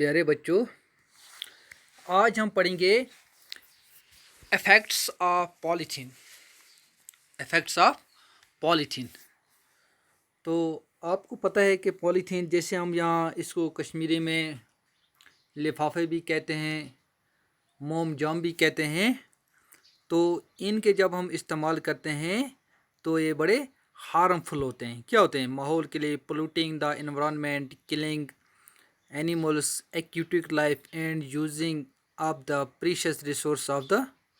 प्यारे बच्चों, आज हम पढ़ेंगे effects of polythene. Effects of polythene. तो आपको पता है कि पॉलीथीन, जैसे हम यहाँ इसको कश्मीरी में लिफाफे भी कहते हैं, मोम जाम भी कहते हैं। तो इनके जब हम इस्तेमाल करते हैं तो ये बड़े हार्मफुल होते हैं। क्या होते हैं? माहौल के लिए polluting the environment, killing animals, aquatic life and using of the precious resource of the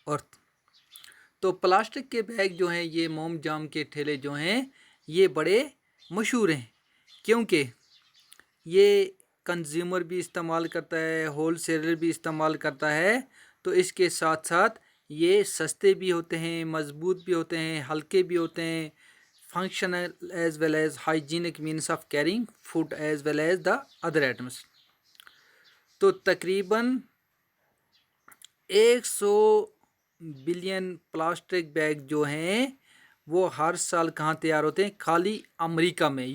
earth. तो प्लास्टिक के बैग जो हैं, ये मोम जाम के ठेले जो हैं, ये बड़े मशहूर हैं क्योंकि ये कंज्यूमर भी इस्तेमाल करता है, होल सेलर भी इस्तेमाल करता है। तो इसके साथ साथ ये सस्ते भी होते हैं, मज़बूत भी होते हैं, हल्के भी होते हैं, functional as well as hygienic means of carrying food as well as the other items. तो तकरीबन 100 बिलियन प्लास्टिक बैग जो हैं वो हर साल कहाँ तैयार होते हैं? खाली अमेरिका में,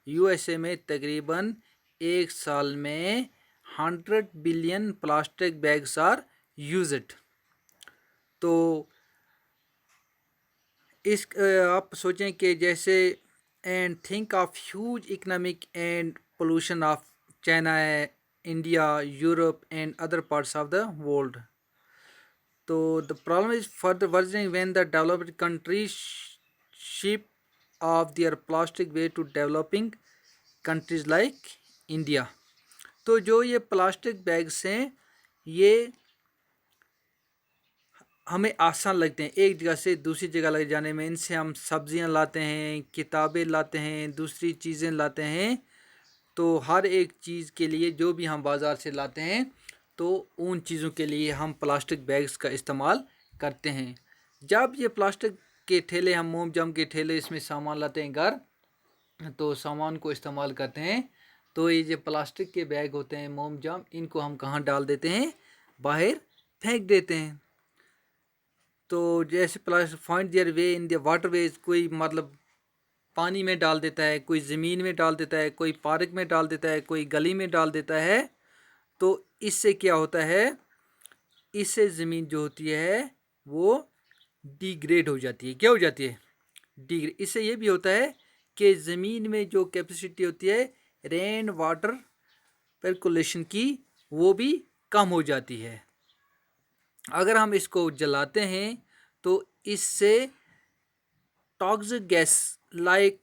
यूएसए में तकरीबन एक साल में 100 billion plastic bags are used. तो इस आप सोचें कि जैसे and think of huge economic and pollution of China, India, Europe and other parts of the world. तो the problem is further worsening when the developed countries ship off their plastic way to developing countries like India. तो जो ये plastic bags हैं, ये हमें आसान लगते हैं एक जगह से दूसरी जगह ले जाने में। इनसे हम सब्जियां लाते हैं, किताबें लाते हैं, दूसरी चीज़ें लाते हैं। तो हर एक चीज़ के लिए जो भी हम बाज़ार से लाते हैं, तो उन चीज़ों के लिए हम प्लास्टिक बैग्स का इस्तेमाल करते हैं। जब ये प्लास्टिक के ठेले, हम मोम जाम के ठेले, इसमें सामान लाते हैं घर, तो सामान को इस्तेमाल करते हैं। तो ये जो प्लास्टिक के बैग होते हैं मोम जाम, इनको हम कहाँ डाल देते हैं? बाहर फेंक देते हैं। तो जैसे plastic find their way in the waterways, कोई मतलब पानी में डाल देता है, कोई ज़मीन में डाल देता है, कोई पार्क में डाल देता है, कोई गली में डाल देता है। तो इससे क्या होता है? इससे ज़मीन जो होती है वो डिग्रेड हो जाती है। क्या हो जाती है? डिग्रेड। इससे ये भी होता है कि ज़मीन में जो कैपेसिटी होती है रेन वाटर पर्कुलेशन की, वो भी कम हो जाती है। अगर हम इसको जलाते हैं तो इससे toxic gas like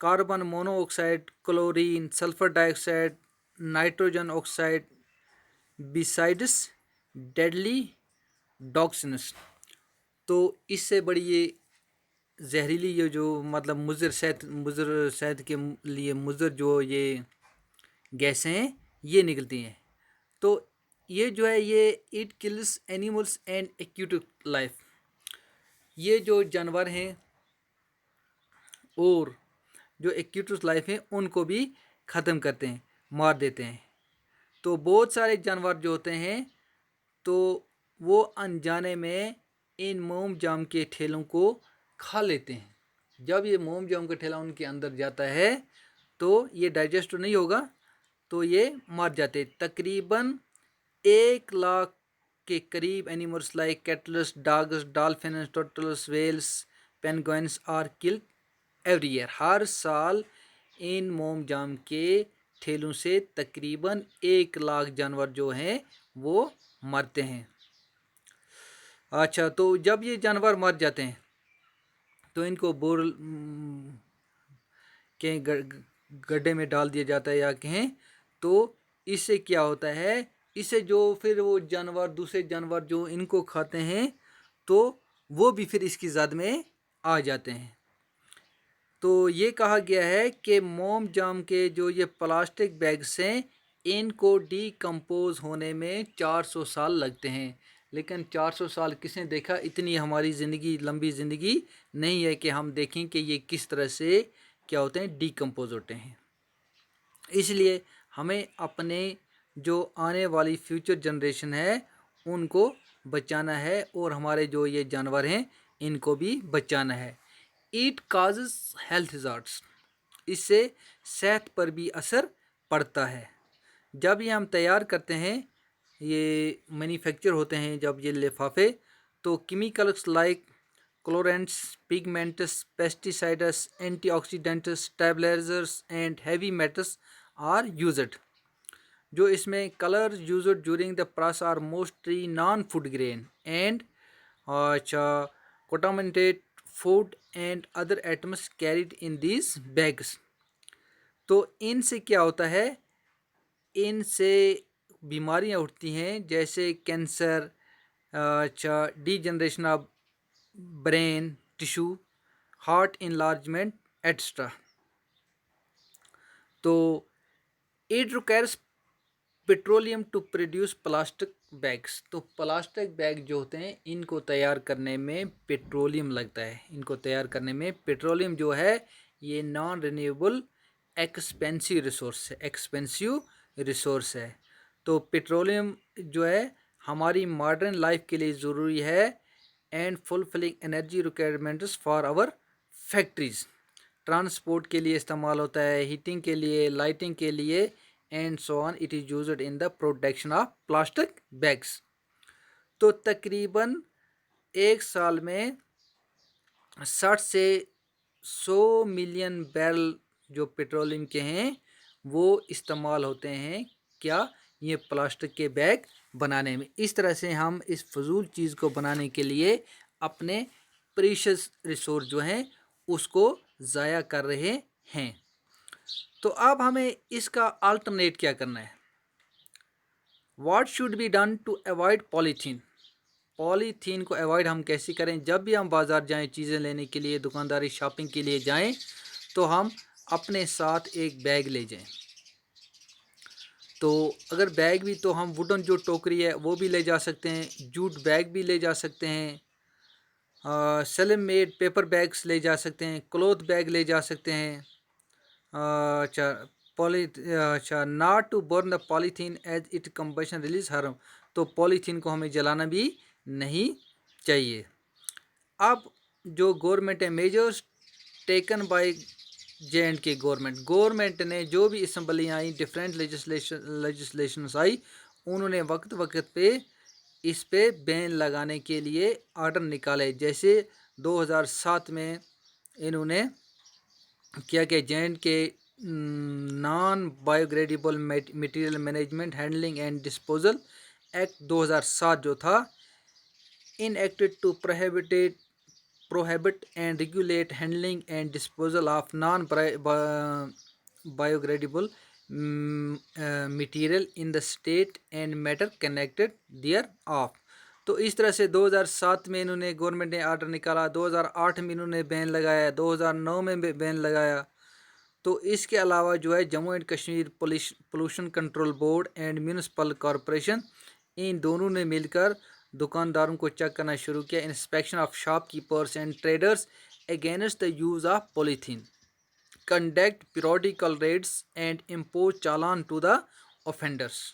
carbon monoxide, chlorine, sulphur dioxide, nitrogen oxide, besides deadly toxins. तो इससे बड़ी ये जहरीली, ये जो मतलब मुज़र सेहत के लिए मुज़र जो ये गैसें हैं, ये निकलती हैं। तो ये जो है, ये it kills animals and aquatic life. ये जो जानवर हैं और जो एक्यूटिक लाइफ हैं, उनको भी ख़त्म करते हैं, मार देते हैं। तो बहुत सारे जानवर जो होते हैं, तो वो अनजाने में इन मोम जाम के ठेलों को खा लेते हैं। जब ये मोम जाम का ठेला उनके अंदर जाता है तो ये डाइजेस्ट तो नहीं होगा, तो ये मर जाते। तकरीबन 1 लाख के करीब animals like cattles, dogs, dolphins, turtles, whales, penguins are killed every year. हर साल इन मोम जाम के ठेलों से तकरीबन 1 लाख जानवर जो हैं वो मरते हैं। अच्छा, तो जब ये जानवर मर जाते हैं तो इनको बोर के गड्ढे में डाल दिया जाता है, या कहें तो इससे क्या होता है? इससे जो फिर वो जानवर, दूसरे जानवर जो इनको खाते हैं, तो वो भी फिर इसकी ज़द में आ जाते हैं। तो ये कहा गया है कि मोम जाम के जो ये प्लास्टिक बैग्स हैं, इनको डीकम्पोज होने में 400 साल लगते हैं। लेकिन 400 साल किसने देखा? इतनी हमारी ज़िंदगी, लंबी ज़िंदगी नहीं है कि हम देखें कि ये किस तरह से क्या होते हैं, डीकम्पोज होते हैं। इसलिए हमें अपने जो आने वाली फ्यूचर जनरेशन है उनको बचाना है, और हमारे जो ये जानवर हैं इनको भी बचाना है। इट काजेस हेल्थ हज़ार्ड्स, इससे सेहत पर भी असर पड़ता है। जब ये हम तैयार करते हैं, ये मैन्युफैक्चर होते हैं जब ये लिफाफे, तो chemicals like colorants, pigments, pesticides, antioxidants, stabilisers and heavy metals are used. जो इसमें colour used during the process are mostly non food grain and अच्छा contaminated food and other items carried in these bags। तो इनसे क्या होता है, इनसे बीमारियां उठती हैं जैसे कैंसर, अच्छा degeneration of brain tissue, heart enlargement etcetera. तो it requires petroleum to produce plastic bags. तो प्लास्टिक बैग जो होते हैं इनको तैयार करने में पेट्रोलियम लगता है। इनको तैयार करने में पेट्रोलियम जो है ये नॉन रिन्यूएबल एक्सपेंसिव रिसोर्स है। तो पेट्रोलियम जो है हमारी मॉडर्न लाइफ के लिए ज़रूरी है and fulfilling energy requirements for our factories. Transport के लिए इस्तेमाल होता है, हीटिंग के लिए, लाइटिंग के लिए and so on. It is used in the production of plastic bags. तो तकरीबन एक साल में 60 से 100 मिलियन बैरल जो पेट्रोलियम के हैं वो इस्तेमाल होते हैं क्या, ये प्लास्टिक के बैग बनाने में। इस तरह से हम इस फजूल चीज़ को बनाने के लिए अपने प्रीशियस रिसोर्स जो हैं उसको ज़ाया कर रहे हैं। तो अब हमें इसका अल्टरनेट क्या करना है। What should be done to avoid polythene. Polythene को अवॉइड हम कैसे करें। जब भी हम बाज़ार जाएं चीज़ें लेने के लिए, दुकानदारी शॉपिंग के लिए जाएं, तो हम अपने साथ एक बैग ले जाएं। तो अगर बैग भी, तो हम वुडन जो टोकरी है वो भी ले जा सकते हैं, जूट बैग भी ले जा सकते हैं, सेलम मेड पेपर बैग्स ले जा सकते हैं, क्लॉथ बैग ले जा सकते हैं। अच्छा not to burn the polythene as it combustion release harm. तो पॉलीथीन को हमें जलाना भी नहीं चाहिए। अब जो गवर्नमेंट है, measures taken by J&K government ने जो भी असम्बलियाँ आई, डिफरेंट लेजिस्लेशन आई, उन्होंने वक्त वक्त पे इस पे बैन लगाने के लिए आर्डर निकाले। जैसे 2007 में इन्होंने क्या कि J&K non biodegradable material management handling and disposal act 2007 जो था, enacted to prohibit and regulate handling and disposal of non-biodegradable material in the state and matter connected thereof। तो इस तरह से 2007 में इन्होंने गवर्नमेंट ने आर्डर निकाला, 2008 में इन्होंने बैन लगाया, 2009 में बैन लगाया। तो इसके अलावा जो है Jammu and Kashmir pollution control board and municipal corporation, इन दोनों ने मिलकर दुकानदारों को चेक करना शुरू किया। Inspection of shopkeepers and traders against the use of polythene, conduct periodical raids and impose challan to the offenders.